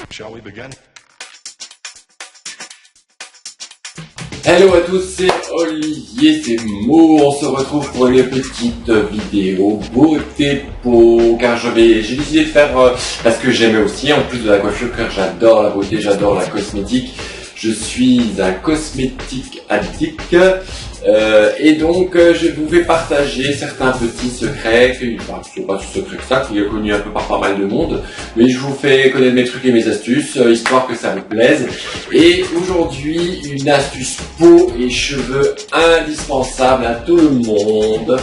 Shall we begin? Hello à tous, c'est Olivier, c'est Mo, on se retrouve pour une petite vidéo beauté peau, car j'ai décidé de faire, parce que j'aimais aussi, en plus de la coiffure, car j'adore la beauté, j'adore la cosmétique, je suis un cosmétique addict, et donc je vous vais partager certains petits secrets, enfin ce ne sont pas si secrets que ça, qui est connu un peu par pas mal de monde, mais je vous fais connaître mes trucs et mes astuces, histoire que ça vous plaise. Et aujourd'hui, une astuce peau et cheveux indispensable à tout le monde.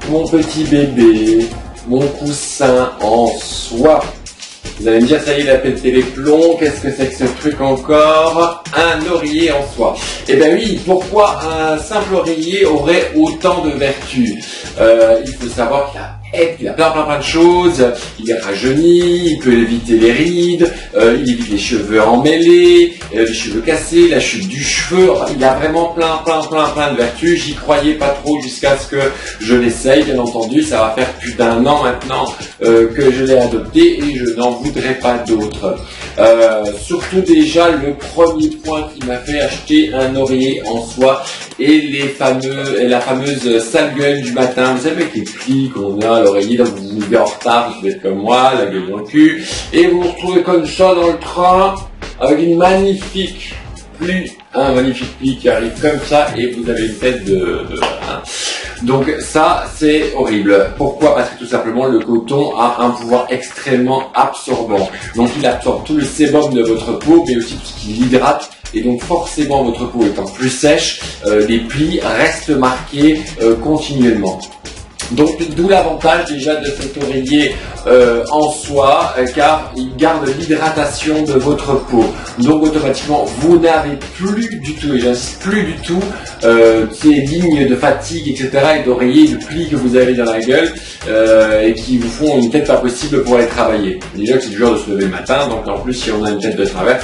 Mon petit bébé, mon coussin en soie. Vous allez me dire, ça y est, il a pété les plombs, qu'est-ce que c'est que ce truc encore? Un oreiller en soie. Eh ben oui, pourquoi un simple oreiller aurait autant de vertus? Il faut savoir qu'il a plein de choses, il rajeunit, il peut éviter les rides, il évite les cheveux emmêlés, les cheveux cassés, la chute du cheveu, il a vraiment plein de vertus. J'y croyais pas trop jusqu'à ce que je l'essaye, bien entendu, ça va faire plus d'1 an maintenant que je l'ai adopté et je n'en voudrais pas d'autres. Surtout déjà, le premier point qui m'a fait acheter un oreiller en soie et la fameuse sale gueule du matin, vous savez avec les plis qu'on a à l'oreiller, donc vous vous levez en retard, vous êtes comme moi, la gueule dans le cul, et vous vous retrouvez comme ça dans le train, avec une magnifique pli, un magnifique pli qui arrive comme ça, et vous avez une tête Donc ça, c'est horrible. Pourquoi? Parce que tout simplement, le coton a un pouvoir extrêmement absorbant. Donc il absorbe tout le sébum de votre peau, mais aussi tout ce qui l'hydrate. Et donc forcément, votre peau étant plus sèche, les plis restent marqués continuellement. Donc d'où l'avantage déjà de cet oreiller en soie, car il garde l'hydratation de votre peau. Donc automatiquement vous n'avez plus du tout, et j'insiste plus du tout, ces lignes de fatigue, etc. et d'oreiller, de plis que vous avez dans la gueule et qui vous font une tête pas possible pour aller travailler. Déjà que c'est dur de se lever le matin, donc en plus si on a une tête de travers,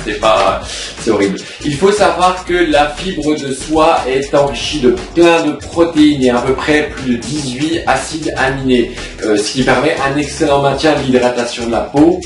c'est horrible. Il faut savoir que la fibre de soie est enrichie de plein de protéines et à peu près plus de 18 acides aminés, ce qui permet un excellent maintien de l'hydratation de la peau.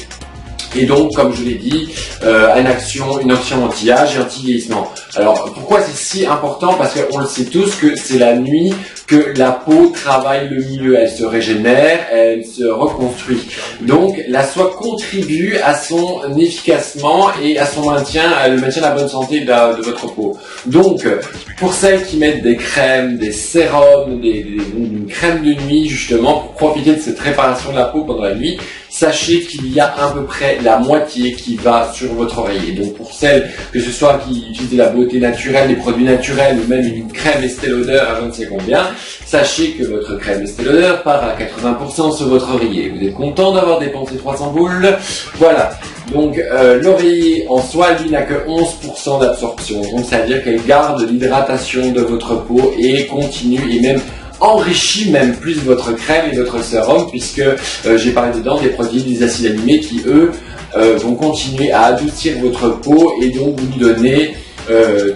Et donc, comme je l'ai dit, une action anti-âge et anti-vieillissement. Alors, pourquoi c'est si important? Parce qu'on le sait tous que c'est la nuit que la peau travaille le mieux. Elle se régénère, elle se reconstruit. Donc, la soie contribue à son efficacement et à son maintien, à le maintien de la bonne santé de votre peau. Donc, pour celles qui mettent des crèmes, des sérums, une crème de nuit, justement, pour profiter de cette réparation de la peau pendant la nuit, sachez qu'il y a à peu près la moitié qui va sur votre oreiller. Donc pour celles, que ce soit qui utilisent de la beauté naturelle, des produits naturels ou même une crème Estée Lauder à je ne sais combien, sachez que votre crème Estée Lauder part à 80% sur votre oreiller. Vous êtes content d'avoir dépensé 300 boules? Voilà. Donc l'oreiller en soie, lui, n'a que 11% d'absorption. Donc ça veut dire qu'elle garde l'hydratation de votre peau et continue et même enrichit même plus votre crème et votre sérum, puisque j'ai parlé dedans des produits des acides aminés qui eux vont continuer à adoucir votre peau et donc vous donner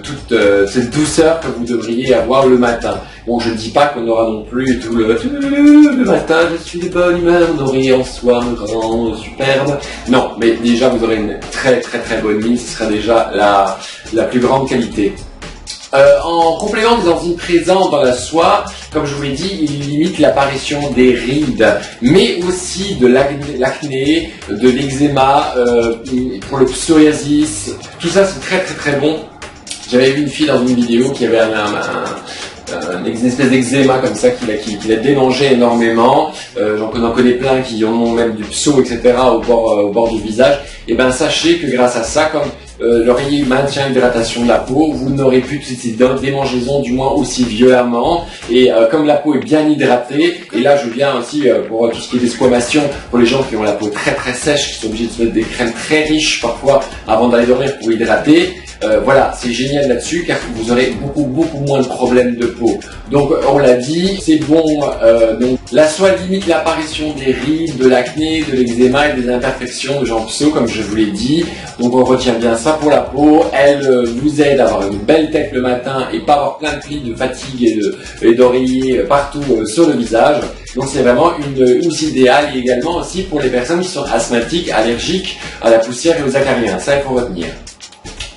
toute cette douceur que vous devriez avoir le matin. Bon, je ne dis pas qu'on aura non plus tout le matin, je suis de bonne humeur, mon oreiller en soie me rend superbe. Non, mais déjà vous aurez une très bonne mine, ce sera déjà la plus grande qualité. En complément des enzymes présentes dans la soie, comme je vous l'ai dit, il limite l'apparition des rides, mais aussi de l'acné, de l'eczéma, pour le psoriasis. Tout ça, c'est très bon. J'avais vu une fille dans une vidéo qui avait une espèce d'eczéma comme ça qui l'a démangé énormément. J'en connais plein qui ont même du pso, etc. au bord du visage. Et ben sachez que grâce à ça, comme l'oreiller maintient l'hydratation de la peau, vous n'aurez plus toutes ces démangeaisons, du moins aussi violemment. Et comme la peau est bien hydratée, et là je viens aussi pour tout ce qui est desquamation, pour les gens qui ont la peau très sèche, qui sont obligés de se mettre des crèmes très riches parfois avant d'aller dormir pour hydrater. Voilà, c'est génial là-dessus car vous aurez beaucoup moins de problèmes de peau. Donc on l'a dit, c'est bon. Donc la soie limite l'apparition des rides, de l'acné, de l'eczéma et des imperfections de genre pso, comme je vous l'ai dit. Donc on retient bien ça pour la peau, elle vous aide à avoir une belle tête le matin et pas avoir plein de plis de fatigue et d'oreillers partout sur le visage. Donc c'est vraiment une housse idéale et également aussi pour les personnes qui sont asthmatiques, allergiques à la poussière et aux acariens. Ça, il faut retenir.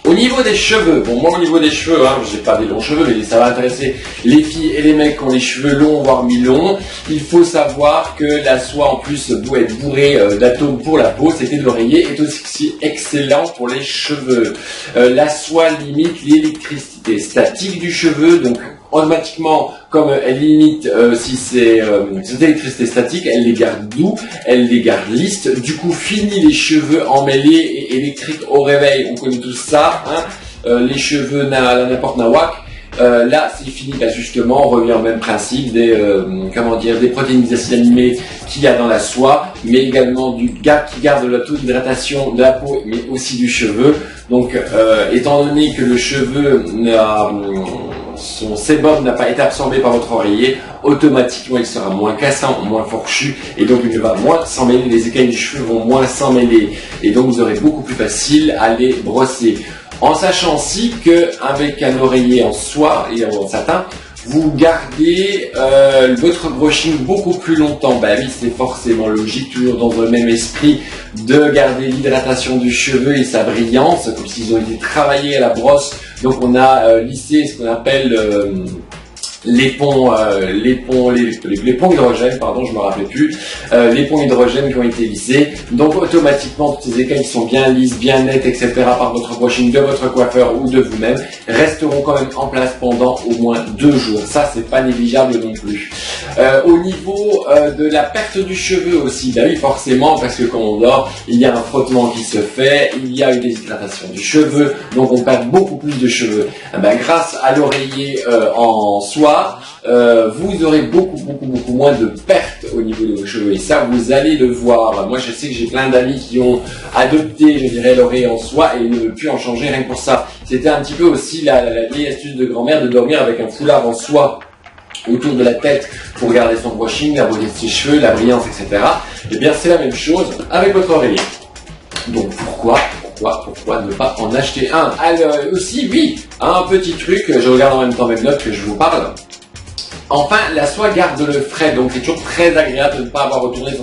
Au niveau des cheveux, bon moi au niveau des cheveux, j'ai pas des longs cheveux, mais ça va intéresser les filles et les mecs qui ont les cheveux longs, voire mi-longs. Il faut savoir que la soie en plus doit être bourrée d'atomes pour la peau, c'était de l'oreiller, est aussi excellent pour les cheveux. La soie limite l'électricité statique du cheveu, donc automatiquement, comme elle limite si c'est cette électricité statique, elle les garde doux, elle les garde lisses. Du coup, fini les cheveux emmêlés et électriques au réveil. On connaît tous ça, les cheveux n'importe nawak. Là, c'est fini. Là, justement, on revient au même principe des des protéines des acides aminés qu'il y a dans la soie, mais également qui garde le taux d'hydratation de la peau, mais aussi du cheveu. Donc, étant donné que le cheveu son sébum n'a pas été absorbé par votre oreiller, automatiquement il sera moins cassant, moins fourchu, et donc il va moins s'emmêler, les écailles du cheveu vont moins s'emmêler, et donc vous aurez beaucoup plus facile à les brosser. En sachant aussi qu'avec un oreiller en soie et en satin, vous gardez votre brushing beaucoup plus longtemps. Bah oui, c'est forcément logique, toujours dans le même esprit de garder l'hydratation du cheveu et sa brillance, comme s'ils ont été travaillés à la brosse. Donc on a lissé ce qu'on appelle les ponts hydrogène, pardon, je me rappelais plus, les ponts hydrogène qui ont été lissés. Donc automatiquement, toutes ces écailles qui sont bien lisses, bien nettes, etc. par votre brushing de votre coiffeur ou de vous-même, resteront quand même en place pendant au moins 2 jours. Ça, c'est pas négligeable non plus. Au niveau de la perte du cheveu aussi, bah oui, forcément, parce que quand on dort, il y a un frottement qui se fait, il y a une déshydratation du cheveu, donc on perd beaucoup plus de cheveux. Grâce à l'oreiller en soie, vous aurez beaucoup moins de pertes au niveau de vos cheveux, et ça vous allez le voir. Moi je sais que j'ai plein d'amis qui ont adopté, je dirais, l'oreiller en soie et ne veulent plus en changer rien que pour ça. C'était un petit peu aussi la vieille astuce de grand-mère de dormir avec un foulard en soie autour de la tête pour garder son brushing, la beauté de ses cheveux, la brillance, etc. Et bien c'est la même chose avec votre oreiller. Donc pourquoi ne pas en acheter un? Alors aussi, oui, un petit truc, je regarde en même temps mes notes que je vous parle. Enfin, la soie garde le frais, donc c'est toujours très agréable de ne pas avoir retourné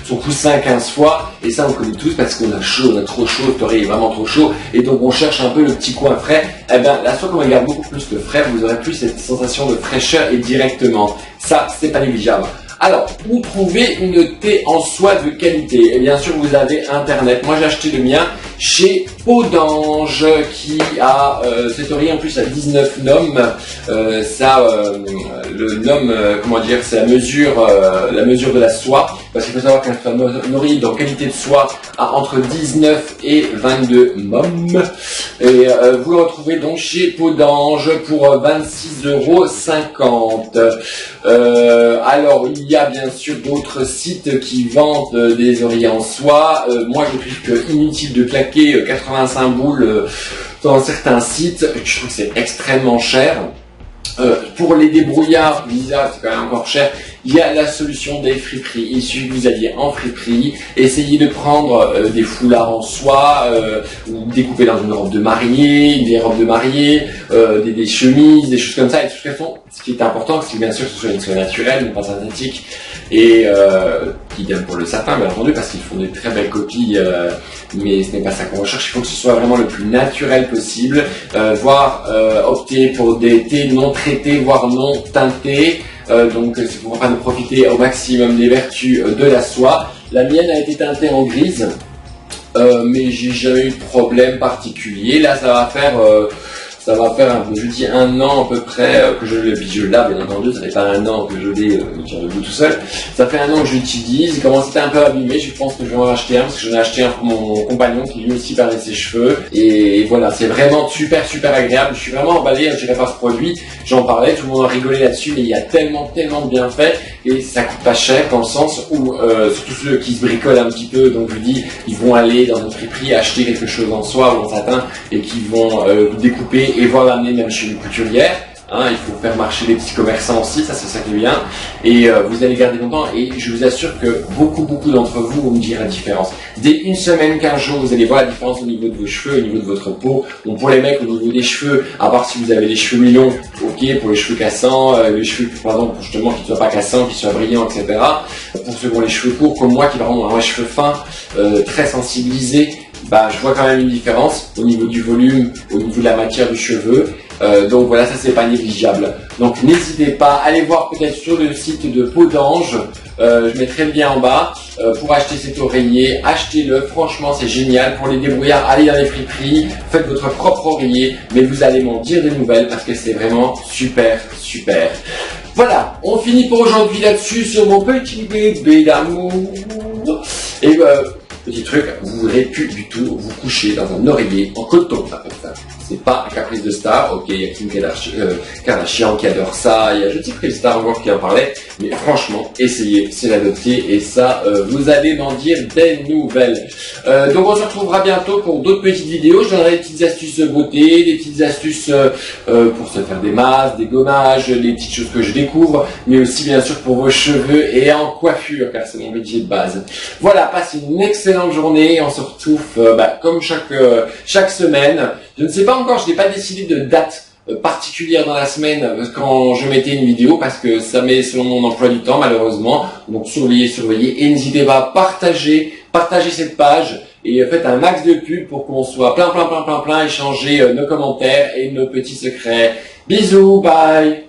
son coussin 15 fois, et ça on connaît tous parce qu'on a chaud, on a trop chaud, notre oreille est vraiment trop chaud, et donc on cherche un peu le petit coin frais. Eh bien, la soie, comme elle garde beaucoup plus de frais, vous aurez plus cette sensation de fraîcheur et directement. Ça, c'est pas négligeable. Alors, où trouver une thé en soie de qualité? Et bien sûr, vous avez Internet. Moi, j'ai acheté le mien chez Peau d'Ange, qui a cette oreiller en plus à 19 noms. Le nom, c'est la mesure de la soie. Parce qu'il faut savoir qu'un oreiller de qualité de soie a entre 19 et 22 noms. Et vous le retrouvez donc chez Peau d'Ange pour 26,50 €. Alors, il y a bien sûr d'autres sites qui vendent des oreillers en soie. Moi, je trouve que inutile de claquer 85 boules dans certains sites. Je trouve que c'est extrêmement cher. Pour les débrouillards, Lisa, c'est quand même encore cher. Il y a la solution des friperies. Il suffit que vous alliez en friperie, essayez de prendre des foulards en soie, ou découper dans une robe de mariée, des robes de mariée, des chemises, des choses comme ça. Et de toute façon, ce qui est important, c'est bien sûr que ce soit une soie naturelle, non pas synthétique, et idem pour le satin, bien entendu, parce qu'ils font des très belles copies, mais ce n'est pas ça qu'on recherche. Il faut que ce soit vraiment le plus naturel possible, voire opter pour des thés non traités, voire non teintés. Donc c'est pour afin de profiter au maximum des vertus de la soie. La mienne a été teintée en grise, mais j'ai jamais eu de problème particulier. Là, ça va faire je dis 1 an à peu près que je l'ai, puis je l'ai, bien entendu, ça fait pas 1 an que je l'ai tire debout tout seul. Ça fait 1 an que je l'utilise, il commence à être un peu abîmé, je pense que je vais en acheter un, parce que j'en ai acheté un pour mon compagnon qui lui aussi perdait ses cheveux. Et voilà, c'est vraiment super agréable, je suis vraiment emballé, je dirais, par ce produit. J'en parlais, tout le monde a rigolé là-dessus, mais il y a tellement de bienfaits, et ça coûte pas cher dans le sens où, surtout ceux qui se bricolent un petit peu, donc je vous dis, ils vont aller dans une friperie acheter quelque chose en soie ou en satin, et qui vont découper et voir l'amener même chez une couturière. Hein, il faut faire marcher les petits commerçants aussi, ça c'est ça qui est bien. Et vous allez garder longtemps et je vous assure que beaucoup d'entre vous vont me dire la différence. Dès une semaine, 15 jours, vous allez voir la différence au niveau de vos cheveux, au niveau de votre peau. Bon, pour les mecs, au niveau des cheveux, à part si vous avez les cheveux mi-longs, ok, pour les cheveux cassants, les cheveux, pardon, pour justement qu'ils ne soient pas cassants, qu'ils soient brillants, etc. Pour ceux qui ont les cheveux courts, comme moi, qui vraiment ont les cheveux fins, très sensibilisés, bah, je vois quand même une différence au niveau du volume, au niveau de la matière du cheveu. Donc voilà, ça c'est pas négligeable. Donc n'hésitez pas, allez voir peut-être sur le site de Peau d'Ange, je mettrai le lien en bas, pour acheter cet oreiller, achetez-le, franchement c'est génial. Pour les débrouillards, allez dans les friperies, faites votre propre oreiller, mais vous allez m'en dire des nouvelles parce que c'est vraiment super. Voilà, on finit pour aujourd'hui là-dessus sur mon petit bébé d'amour. Et petit truc, vous ne voudrez plus du tout vous coucher dans un oreiller en coton, ça fait ça. C'est pas un caprice de star, ok, il y a Kim Kardashian qui adore ça, il y a je sais plus Star encore qui en parlait, mais franchement, essayez, c'est l'adopter et ça, vous allez m'en dire des nouvelles. Donc on se retrouvera bientôt pour d'autres petites vidéos, je donnerai des petites astuces beauté, des petites astuces pour se faire des masques, des gommages, des petites choses que je découvre, mais aussi bien sûr pour vos cheveux et en coiffure, car c'est mon métier de base. Voilà, passez une excellente journée, on se retrouve comme chaque semaine. Je ne sais pas encore, je n'ai pas décidé de date particulière dans la semaine quand je mettais une vidéo parce que ça met selon mon emploi du temps malheureusement. Donc surveillez et n'hésitez pas à partager cette page et faites un max de pubs pour qu'on soit plein, échanger nos commentaires et nos petits secrets. Bisous, bye.